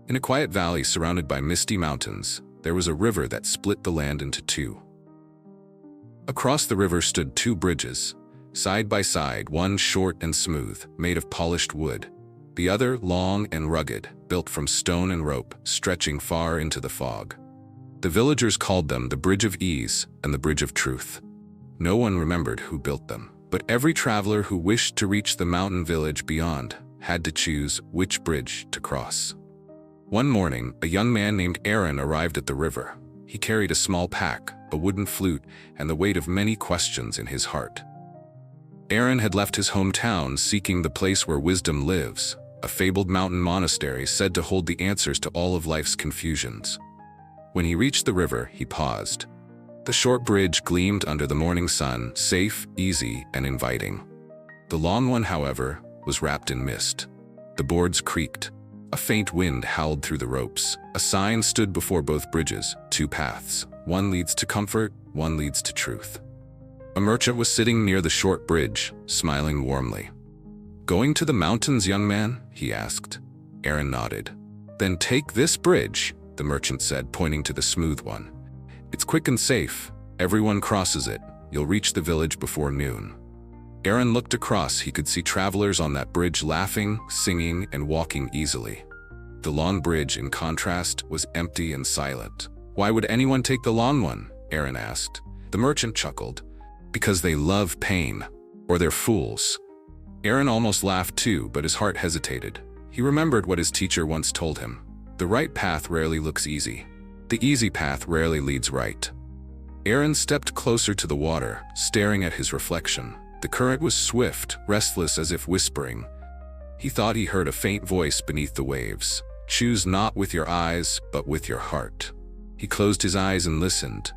In a quiet valley surrounded by misty mountains, there was a river that split the land into two. Across the river stood two bridges, side by side, one short and smooth, made of polished wood, the other long and rugged, built from stone and rope, stretching far into the fog. The villagers called them the Bridge of Ease and the Bridge of Truth. No one remembered who built them, but every traveler who wished to reach the mountain village beyond had to choose which bridge to cross. One morning, a young man named Eren arrived at the river. He carried a small pack, a wooden flute, and the weight of many questions in his heart. Eren had left his hometown seeking the place where wisdom lives, a fabled mountain monastery said to hold the answers to all of life's confusions. When he reached the river, he paused. The short bridge gleamed under the morning sun, safe, easy, and inviting. The long one, however, was wrapped in mist. The boards creaked. A faint wind howled through the ropes. A sign stood before both bridges, two paths. One leads to comfort, one leads to truth. A merchant was sitting near the short bridge, smiling warmly. "Going to the mountains, young man?" he asked. Eren nodded. "Then take this bridge," the merchant said, pointing to the smooth one. "It's quick and safe. Everyone crosses it. You'll reach the village before noon." Eren looked across. He could see travelers on that bridge laughing, singing, and walking easily. The long bridge, in contrast, was empty and silent. "Why would anyone take the long one?" Eren asked. The merchant chuckled. "Because they love pain, or they're fools." Eren almost laughed too, but his heart hesitated. He remembered what his teacher once told him. The right path rarely looks easy. The easy path rarely leads right. Eren stepped closer to the water, staring at his reflection. The current was swift, restless, as if whispering. He thought he heard a faint voice beneath the waves. "Choose not with your eyes, but with your heart." He closed his eyes and listened.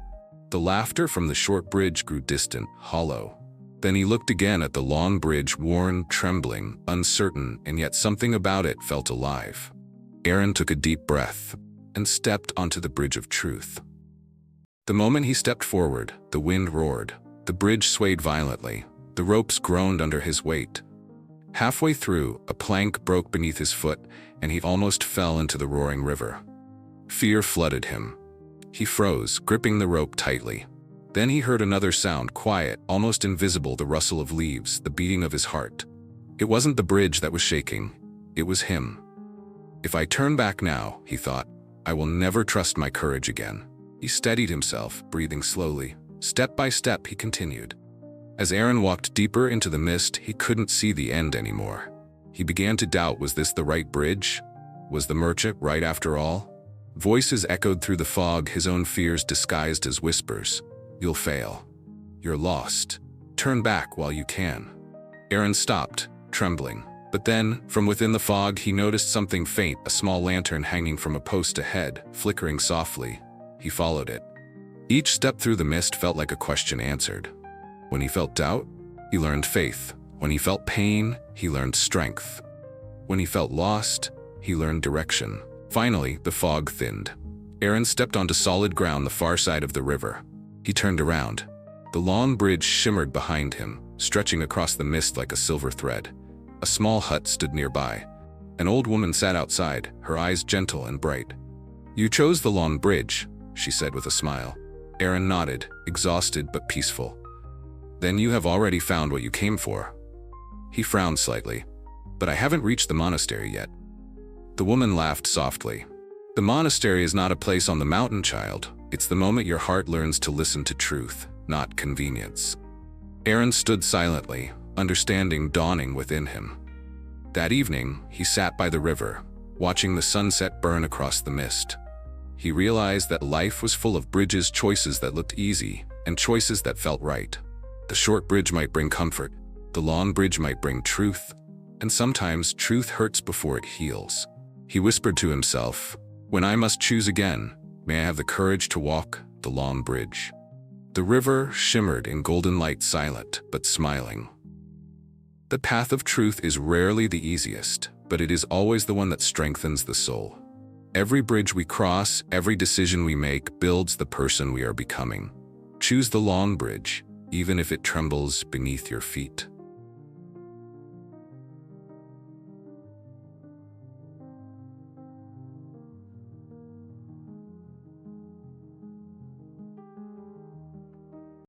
The laughter from the short bridge grew distant, hollow. Then he looked again at the long bridge, worn, trembling, uncertain, and yet something about it felt alive. Eren took a deep breath and stepped onto the Bridge of Truth. The moment he stepped forward, the wind roared. The bridge swayed violently. The ropes groaned under his weight. Halfway through, a plank broke beneath his foot, and he almost fell into the roaring river. Fear flooded him. He froze, gripping the rope tightly. Then he heard another sound, quiet, almost invisible, the rustle of leaves, the beating of his heart. It wasn't the bridge that was shaking. It was him. "If I turn back now," he thought, "I will never trust my courage again." He steadied himself, breathing slowly. Step by step, he continued. As Eren walked deeper into the mist, he couldn't see the end anymore. He began to doubt, was this the right bridge? Was the merchant right after all? Voices echoed through the fog, his own fears disguised as whispers. "You'll fail. You're lost. Turn back while you can." Eren stopped, trembling. But then, from within the fog, he noticed something faint, a small lantern hanging from a post ahead, flickering softly. He followed it. Each step through the mist felt like a question answered. When he felt doubt, he learned faith. When he felt pain, he learned strength. When he felt lost, he learned direction. Finally, the fog thinned. Eren stepped onto solid ground, the far side of the river. He turned around. The long bridge shimmered behind him, stretching across the mist like a silver thread. A small hut stood nearby. An old woman sat outside, her eyes gentle and bright. "You chose the long bridge," she said with a smile. Eren nodded, exhausted but peaceful. "Then you have already found what you came for." He frowned slightly. "But I haven't reached the monastery yet." The woman laughed softly. "The monastery is not a place on the mountain, child. It's the moment your heart learns to listen to truth, not convenience." Eren stood silently, understanding dawning within him. That evening, he sat by the river, watching the sunset burn across the mist. He realized that life was full of bridges, choices that looked easy, and choices that felt right. The short bridge might bring comfort, the long bridge might bring truth, and sometimes truth hurts before it heals. He whispered to himself, "When I must choose again, may I have the courage to walk the long bridge." The river shimmered in golden light, silent but smiling. The path of truth is rarely the easiest, but it is always the one that strengthens the soul. Every bridge we cross, every decision we make builds the person we are becoming. Choose the long bridge, even if it trembles beneath your feet.